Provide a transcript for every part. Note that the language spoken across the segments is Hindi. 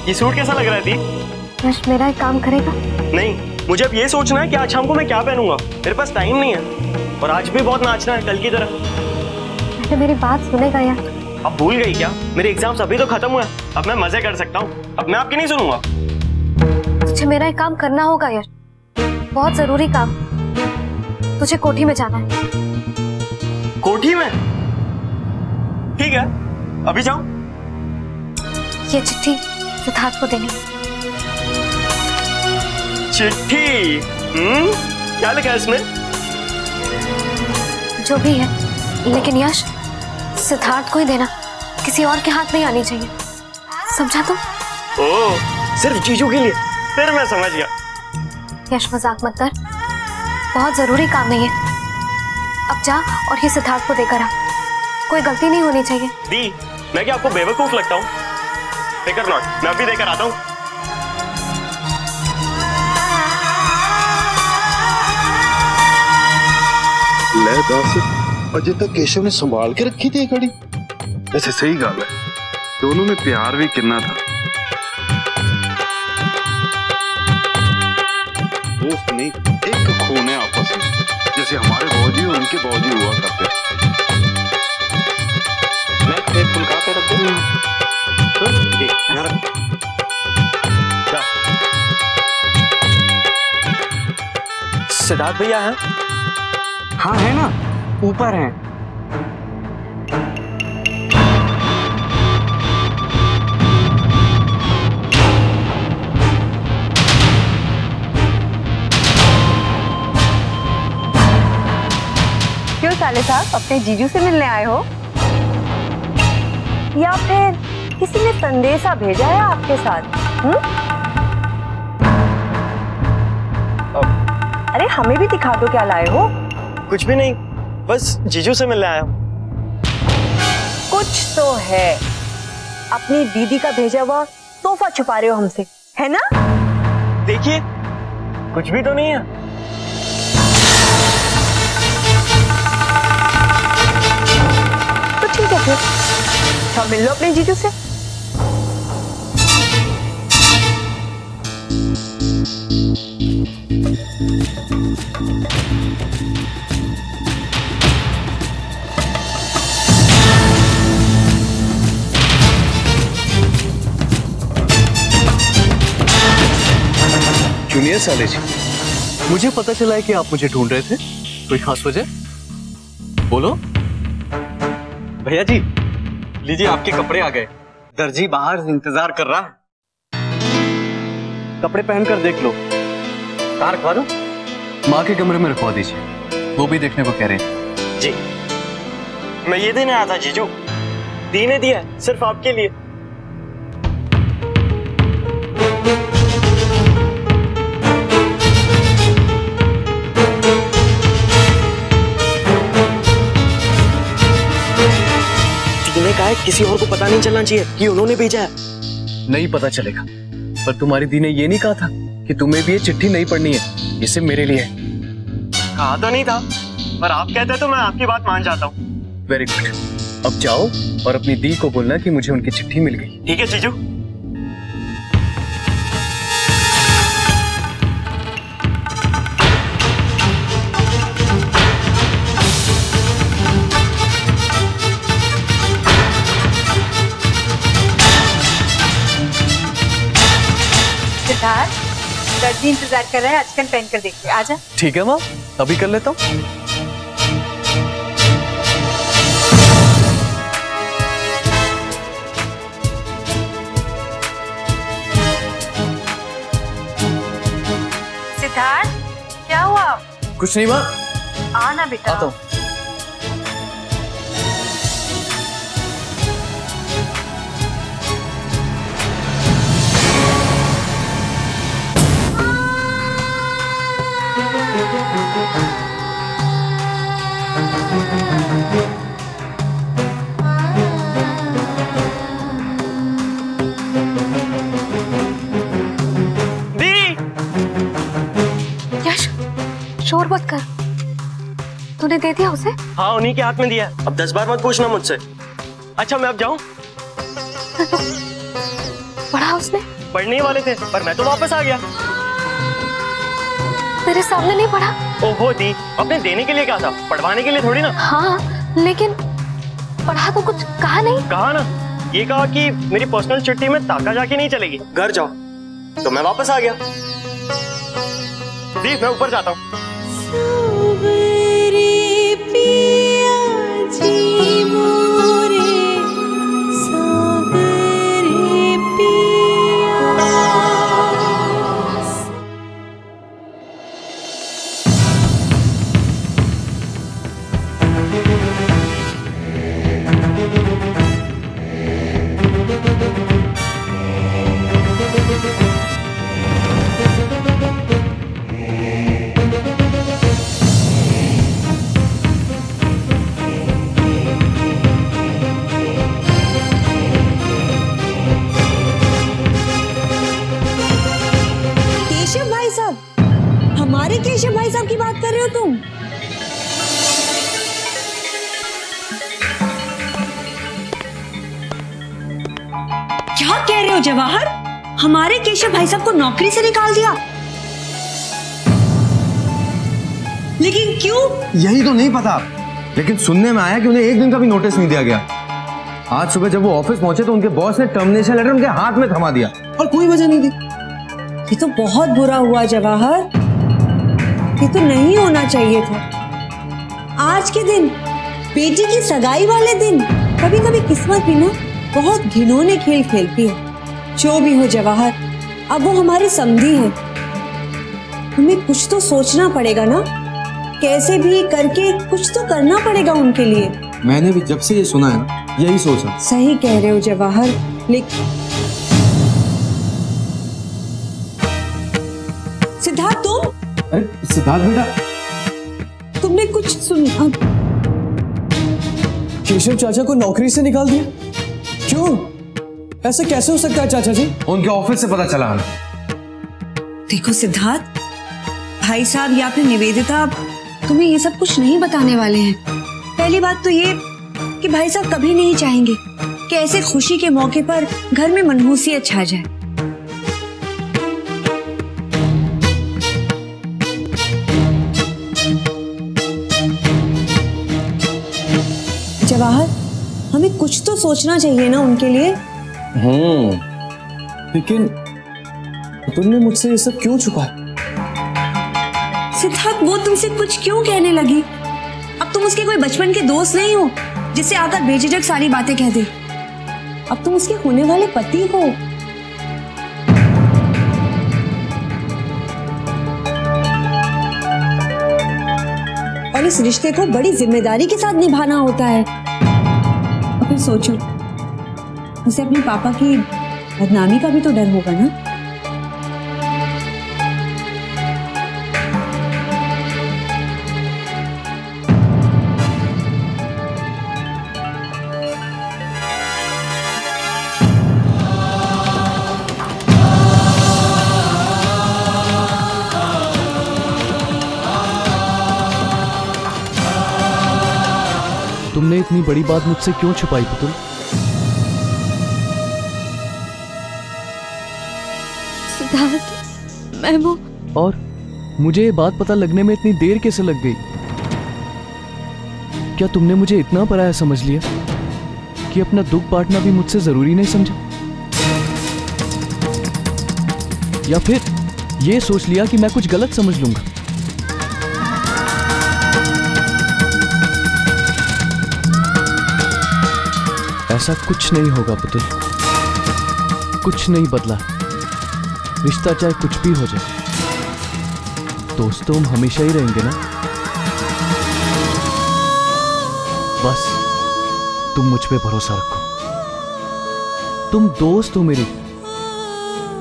ये सूट कैसा लग रहा है दी? यश मेरा एक काम करेगा? नहीं, मुझे अब ये सोचना है कि आज शाम को मैं क्या पहनूंगा। मेरे पास टाइम नहीं है और आज भी बहुत नाचना है कल की तरह। तो मेरी बात सुनेगा यार? अब भूल गई क्या? मेरे एग्जाम्स अभी तो खत्म हुए, अब मैं मजे कर सकता हूँ। अब मैं आपकी नहीं सुनूंगा। तुझे मेरा एक काम करना होगा यार, बहुत जरूरी काम। तुझे कोठी में जाना है। कोठी में? ठीक है, अभी जाऊं? ये चिट्ठी सिद्धार्थ को देनी। चिट्ठी? क्या लिखा है इसमें? जो भी है, लेकिन यश सिद्धार्थ को ही देना, किसी और के हाथ नहीं आनी चाहिए, समझा तुम? ओह, सिर्फ जीजू के लिए? फिर मैं समझ गया। यश मजाक मत कर, बहुत जरूरी काम है ये। अब जा और ये सिद्धार्थ को देकर आ, कोई गलती नहीं होनी चाहिए। दी, मैं क्या आपको बेवकूफ लगता हूँ? फिकर नॉट, मैं अभी देकर आता हूँ। ले दस, अजय तक केशव ने संभाल के रखी थी घड़ी। ऐसे सही गल है, दोनों में प्यार भी कितना था। दोस्त नहीं, एक खून है आपस में, जैसे हमारे भौजी और उनके भौजी हुआ करते। मैं एक फुलका पे रख दूं। सिद्धार्थ भैया हैं? हाँ है ना, ऊपर हैं। क्यों साले साहब, अपने जीजू से मिलने आए हो या फिर किसी ने संदेशा भेजा है आपके साथ? अरे हमें भी दिखा दो, क्या लाए हो? कुछ भी नहीं, बस जीजू से मिलने आया हूँ। कुछ तो है, अपनी दीदी का भेजा हुआ तोहफा छुपा रहे हो हमसे, है ना? देखिए, कुछ भी तो नहीं है। तो ठीक है फिर, सब मिल लो अपने जीजू से। जूनियर साले जी, मुझे पता चला है कि आप मुझे ढूंढ रहे थे। कोई खास वजह? बोलो। भैया जी, लीजिए आपके कपड़े आ गए। दर्जी बाहर इंतजार कर रहा है। कपड़े पहनकर देख लो। कहाँ रखवा दूं? माँ के कमरे में रखवा दीजिए, वो भी देखने को कह रहे हैं। जी, मैं ये देने आया था जीजू। दी ने दिया सिर्फ आपके लिए। कहा है किसी और को पता नहीं चलना चाहिए कि उन्होंने भेजा है। नहीं पता चलेगा, पर तुम्हारी दी ने ये नहीं कहा था कि तुम्हें भी ये चिट्ठी नहीं पढ़नी है, ये सिर्फ मेरे लिए है। कहा तो नहीं था, पर आप कहते तो मैं आपकी बात मान जाता हूँ। वेरी गुड, अब जाओ और अपनी दी को बोलना कि मुझे उनकी चिट्ठी मिल गई। ठीक है जीजू। दर्जी इंतजार कर रहा है, अचकन पहन कर देखते। आजा। ठीक है माँ, अभी कर लेता हूँ। सिद्धार्थ, क्या हुआ? कुछ नहीं माँ, आना बेटा। आता हूँ। शोर मत कर। तूने दे दिया उसे? हाँ, उन्हीं के हाथ में दिया। अब 10 बार मत पूछना मुझसे। अच्छा मैं अब जाऊं? पढ़ा उसने? पढ़ने ही वाले थे, पर मैं तो वापस आ गया। मेरे सामने नहीं पढ़ा? ओहो दी, अपने देने के लिए क्या था, पढ़वाने के लिए थोड़ी ना। हाँ, लेकिन पढ़ा तो कुछ कहा नहीं। कहा ना, ये कहा कि मेरी पर्सनल चिट्ठी में ताका जाके नहीं चलेगी, घर जाओ। तो मैं वापस आ गया। दी मैं ऊपर जाता हूँ। हमारे केशव भाई साहब की बात कर रहे हो तुम? क्या कह रहे हो जवाहर? हमारे केशव भाई साहब को नौकरी से निकाल दिया? लेकिन क्यों? यही तो नहीं पता, लेकिन सुनने में आया कि उन्हें एक दिन का भी नोटिस नहीं दिया गया। आज सुबह जब वो ऑफिस पहुंचे तो उनके बॉस ने टर्मिनेशन लेटर उनके हाथ में थमा दिया और कोई वजह नहीं दी। ये तो बहुत बुरा हुआ जवाहर, ये तो नहीं होना चाहिए था। आज के दिन, बेटी की सगाई वाले दिन, कभी कभी किस्मत भी ना बहुत घिनौने खेल खेलती है। जो भी हो जवाहर, अब वो हमारे समधी है, हमें कुछ तो सोचना पड़ेगा ना, कैसे भी करके कुछ तो करना पड़ेगा उनके लिए। मैंने भी जब से ये सुना है ना, यही सोचा। सही कह रहे हो जवाहर, लेकिन सिद्धार्थ तुम? अरे सिद्धार्थ बेटा, तुमने कुछ सुना? केशव चाचा को नौकरी से निकाल दिया? क्यों? ऐसा कैसे हो सकता है चाचा जी? उनके ऑफिस से पता चला हमें। देखो सिद्धार्थ, भाई साहब या फिर निवेदिता तुम्हें ये सब कुछ नहीं बताने वाले हैं। पहली बात तो ये कि भाई साहब कभी नहीं चाहेंगे कि ऐसे खुशी के मौके पर घर में मनहूसियत छा जाए। जवाहर, हमें कुछ तो सोचना चाहिए ना उनके लिए। लेकिन तुमने मुझसे ये सब क्यों छुपाया? सिद्धार्थ, वो तुमसे कुछ क्यों कहने लगी? अब तुम उसके कोई बचपन के दोस्त नहीं हो जिससे आकर बेझिझक सारी बातें कह दे। अब तुम उसके होने वाले पति हो। और इस रिश्ते को बड़ी जिम्मेदारी के साथ निभाना होता है। और फिर सोचो, उसे अपने पापा की बदनामी का भी तो डर होगा ना। तुमने इतनी बड़ी बात मुझसे क्यों छुपाई पुतुल? सिद्धार्थ, मैं वो। और मुझे ये बात पता लगने में इतनी देर कैसे लग गई? क्या तुमने मुझे इतना पराया समझ लिया कि अपना दुख बांटना भी मुझसे जरूरी नहीं समझा? या फिर ये सोच लिया कि मैं कुछ गलत समझ लूंगा? ऐसा कुछ नहीं होगा पुतुल, कुछ नहीं बदला। रिश्ता चाहे कुछ भी हो जाए, दोस्त तो हम हमेशा ही रहेंगे ना। बस तुम मुझ पे भरोसा रखो। तुम दोस्त हो मेरी,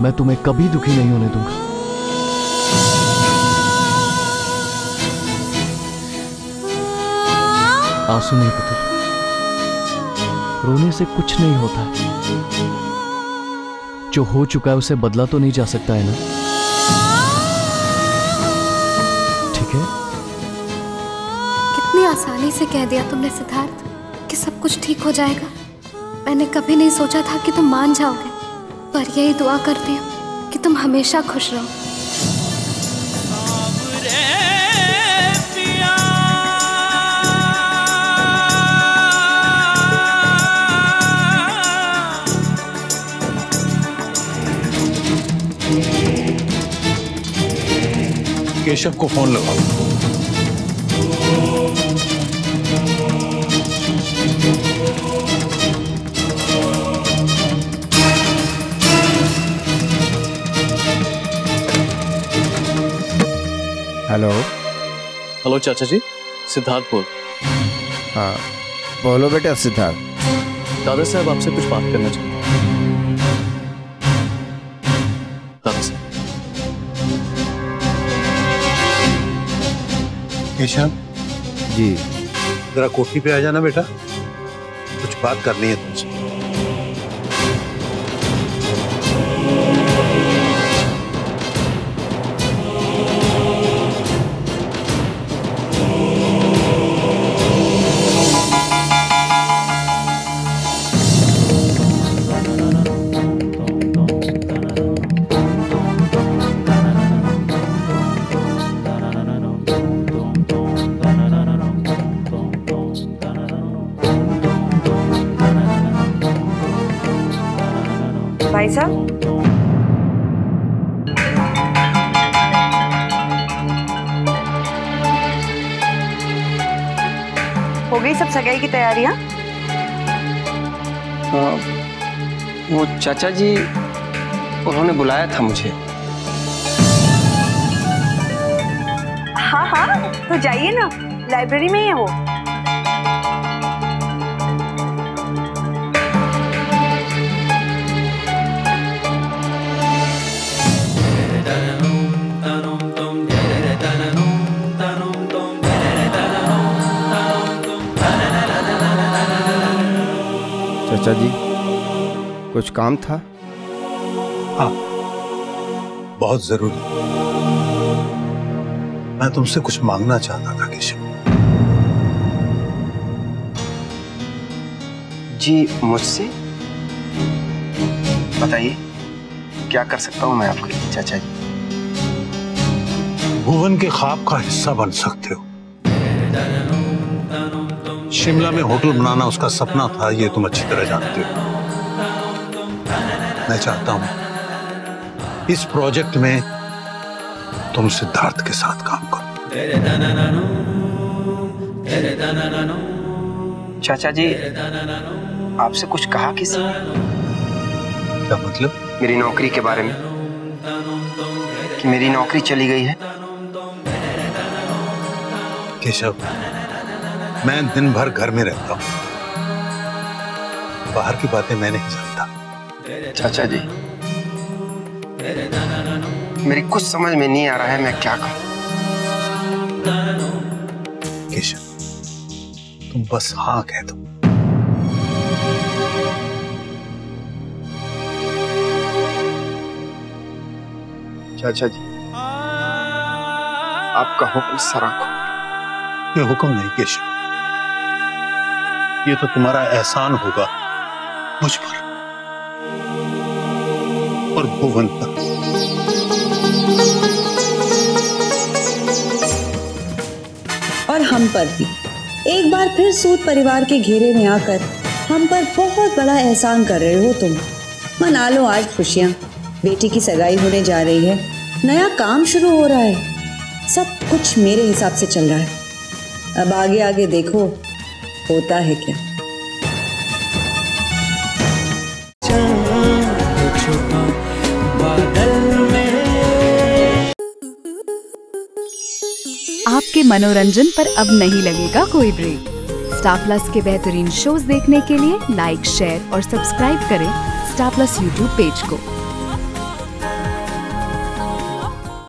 मैं तुम्हें कभी दुखी नहीं होने दूंगा। आंसू नहीं पुतुल, रोने से कुछ नहीं होता है। जो हो चुका है उसे बदला तो नहीं जा सकता है ना। ठीक है? कितनी आसानी से कह दिया तुमने सिद्धार्थ कि सब कुछ ठीक हो जाएगा। मैंने कभी नहीं सोचा था कि तुम मान जाओगे। पर यही दुआ करती हूँ कि तुम हमेशा खुश रहो। केशव को फोन लगाओ। हेलो। हेलो चाचा जी, सिद्धार्थ बोल। हाँ बोलो बेटा सिद्धार्थ। दादा साहब आपसे कुछ बात करना चाहते हैं। दादा साहब। केशव जी। जरा कोठी पे आ जाना बेटा, कुछ बात करनी है तुमसे। भाई साहब, हो गई सब सगाई की तैयारियां? वो चाचा जी उन्होंने बुलाया था मुझे। हाँ हाँ, तो जाइए ना, लाइब्रेरी में ही है वो। चाचा जी कुछ काम था? हाँ, बहुत जरूरी। मैं तुमसे कुछ मांगना चाहता था केशव। जी मुझसे? बताइए क्या कर सकता हूँ मैं आपके लिए चाचा जी? भुवन के ख्वाब का हिस्सा बन सकते हो। शिमला में होटल बनाना उसका सपना था, ये तुम अच्छी तरह जानते हो। मैं चाहता हूं इस प्रोजेक्ट में तुम सिद्धार्थ के साथ काम करो। चाचा जी आपसे कुछ कहा किसी ने? क्या मतलब? मेरी नौकरी के बारे में, कि मेरी नौकरी चली गई है। केशव, मैं दिन भर घर में रहता हूं, बाहर की बातें मैं नहीं जानता। चाचा जी मेरी कुछ समझ में नहीं आ रहा है, मैं क्या करूं? केशव, तुम बस हाँ कह दो। चाचा जी आपका हुक्म सराखो। ये हुक्म नहीं केशव, ये तो तुम्हारा एहसान होगा मुझ पर और भुवन पर। और हम पर भी। एक बार फिर सूद परिवार के घेरे में आकर हम पर बहुत बड़ा एहसान कर रहे हो तुम। मना लो आज खुशियां, बेटी की सगाई होने जा रही है, नया काम शुरू हो रहा है, सब कुछ मेरे हिसाब से चल रहा है। अब आगे आगे देखो होता है क्या। आपके मनोरंजन पर अब नहीं लगेगा कोई ब्रेक। स्टार प्लस के बेहतरीन शोज देखने के लिए लाइक, शेयर और सब्सक्राइब करें स्टार प्लस यूट्यूब पेज को।